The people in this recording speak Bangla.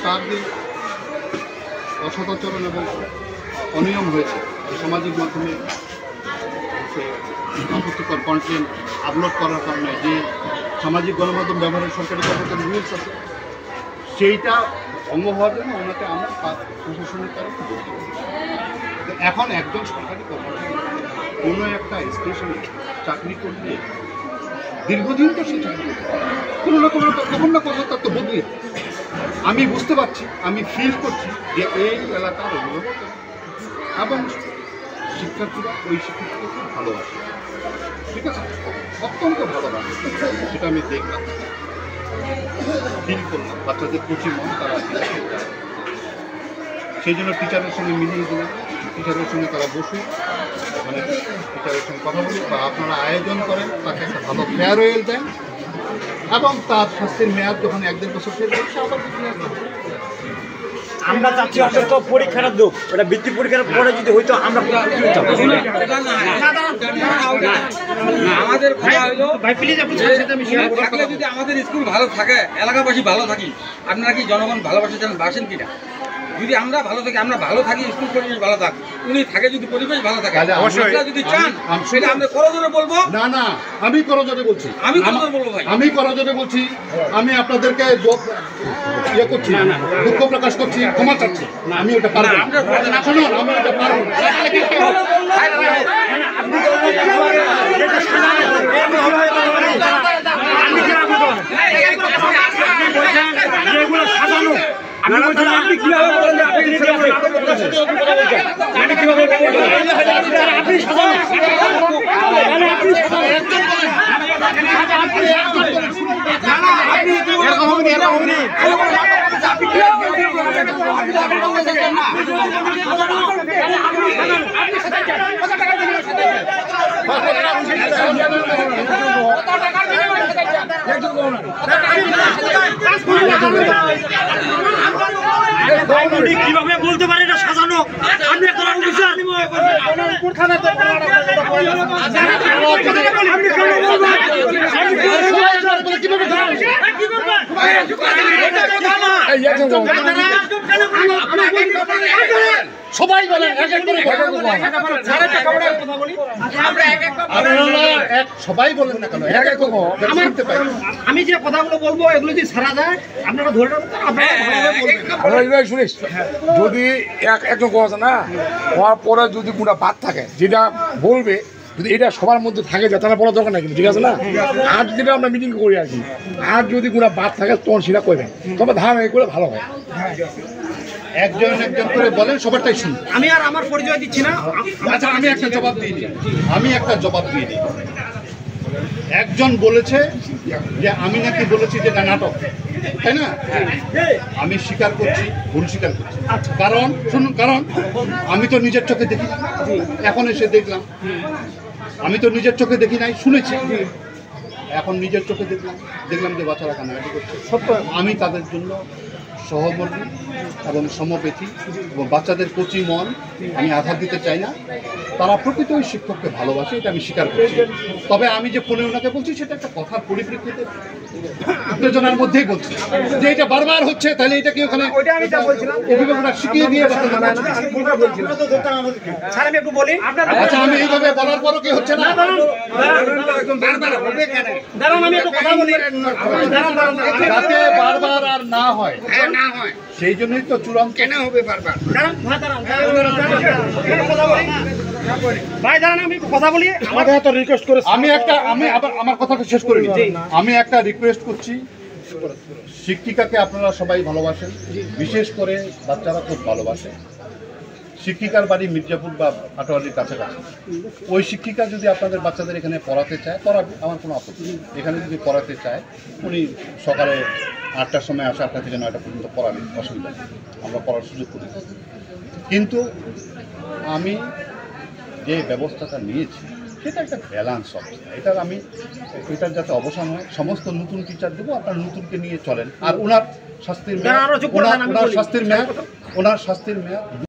তার যে অসদাচরণ এবং অনিয়ম হয়েছে সামাজিক মাধ্যমে আপত্তিকর কন্টেন্ট আপলোড করার কারণে যে সামাজিক গণমাধ্যম ব্যবহারের সরকারি কর্মকর্তার রুলস আছে সেইটা ভঙ্গ হওয়ার জন্য ওনাকে আমরা প্রশাসনের তরফে বলতে পারি। এখন একজন সরকারি কর্মচারী কোনো একটা স্টেশনে চাকরি করলে দীর্ঘদিন তো সে চাকরি করতে কোনো না কোনো কখন না কখন তার তো বদলে। আমি বুঝতে পারছি, আমি ফিল করছি যে এই এলাকার অভিভাবক এবং শিক্ষার্থীরা ওই শিক্ষার্থীকে খুব ভালোবাসে, ঠিক আছে, অত্যন্ত ভালোবাসে, সেটা আমি দেখলাম, ফিল করলাম। বাচ্চাদের কোচিং মন তারা সেই জন্য টিচারের সঙ্গে মিলিয়ে দিলাম, টিচারের সঙ্গে তারা বসে ওখানে টিচারের সঙ্গে কথা বলি বা আপনারা আয়োজন করেন, তাকে একটা ভালো ফেয়ারওয়েল দেন এবং তার শাস্তির মেয়াদ যখন 1-1.5 বছর শেষ হচ্ছে আবার আমরা চাচ্ছি অন্তত পরীক্ষাটা দুঃখ, ওটা বৃত্তি পরীক্ষার পরে যদি হইতো আমরা আমাদের থাকলে যদি আমাদের স্কুল ভালো থাকে, এলাকাবাসী ভালো থাকি, আপনারা কি জনগণ ভালোবাসেন কিনা? যদি আমরা ভালো থাকি, আমরা ভালো থাকি, স্কুল পরিবেশ ভালো থাক, উনি থাকে যদি পরিবেশ ভালো থাকে, যদি চান সেটা আমরা করজোরে বলবো। না না, আমি করজোরে বলছি, আমি করজোরে বলবো ভাই, আমি করজোরে বলছি, আমি আপনাদেরকে ইয়ে করছি, দুঃখ প্রকাশ করছি, ক্ষমা চাচ্ছি, আমি ওটা পারবো না। শুনুন, আমি ওটা পারবো না। আপনি কিভাবে বলেন? আপনি কিভাবে কিভাবে বলতে পারে এটা সাজানো? আপনি একটা অফিসার, সবাই বলেন, সবাই বলেন না কেন, আমি যে কথাগুলো বলবো এগুলো যদি সারা যায় আপনারা ধরে শুনিস, যদি একজন কথা না হওয়ার পরে যদি কোনো বাদ থাকে যেটা বলবে, যদি এটা সবার মধ্যে থাকে যায় তাহলে বলার দরকার নাই, কিন্তু ঠিক আছে না? আর যেটা আমরা মিটিং করি আর কি, আর যদি কোনো বাদ থাকে তখন সেটা করবেন, তবে ধারণা করে ভালো হয়। একজন একজন করে বলেন, সবারটাই শুনি। আমি আর আমার পরিচয় দিচ্ছি না। আচ্ছা, আমি একটা জবাব দিয়ে দিই। একজন বলেছে যে আমি নাকি বলেছি যে এটা নাটক, তাই না? আমি স্বীকার করছি, ভুল স্বীকার করছি। কারণ শুনুন, কারণ আমি তো নিজের চোখে দেখি, এখন এসে দেখলাম। আমি তো নিজের চোখে দেখি নাই, শুনেছি, এখন নিজের চোখে দেখলাম যে বাচ্চারা কান্নাকাটি করছে। সত্য, আমি তাদের জন্য সহমর্মী এবং সমবেথী, এবং বাচ্চাদের কচি মন আমি আঘাত দিতে চাই না। তারা প্রকৃত ওই শিক্ষককে ভালোবাসে, এটা আমি স্বীকার করছি। তবে আমি যে ফোনে ওনাকে বলছি সেটা একটা কথার পরিপ্রেক্ষিতে উত্তেজনার মধ্যেই বলছি যে এটা বারবার হচ্ছে, তাহলে এটা কি ওখানে অভিভাবকরা শিখিয়ে দিয়ে আচ্ছা, আমি এইভাবে বলার পরও কি হচ্ছে না? যাতে বারবার আর না হয়, সেই জন্যই তো চূড়ান্ত কেন হবে বারবার। ভাই দাঁড়ান, আমি কথা বলি। আমাকে এত রিকোয়েস্ট করে আমি আবার আমার কথাটা শেষ করে নিচ্ছি। আমি একটা রিকোয়েস্ট করছি, শিক্ষিকাকে আপনারা সবাই ভালোবাসেন, বিশেষ করে বাচ্চারা খুব ভালোবাসে। শিক্ষিকার বাড়ি মির্জাপুর বা পাটোয়ারির কাছাকাছি। ওই শিক্ষিকা যদি আপনাদের বাচ্চাদের এখানে পড়াতে চায়, পড়াবে, আমার কোনো আপত্তি নেই। এখানে যদি পড়াতে চায়, উনি সকালে 8টার সময় আসে, 8টা থেকে 9টা পর্যন্ত পড়াবেন, অসুবিধা নেই, আমরা পড়ার সুযোগ করি। কিন্তু আমি যে ব্যবস্থাটা নিয়েছি সেটা একটা ব্যালান্স অবস্থা। এটার যাতে অবসান হয়, সমস্ত নতুন টিচার দেবো, আপনার নতুনকে নিয়ে চলেন। আর ওনার শাস্তির মেয়াদ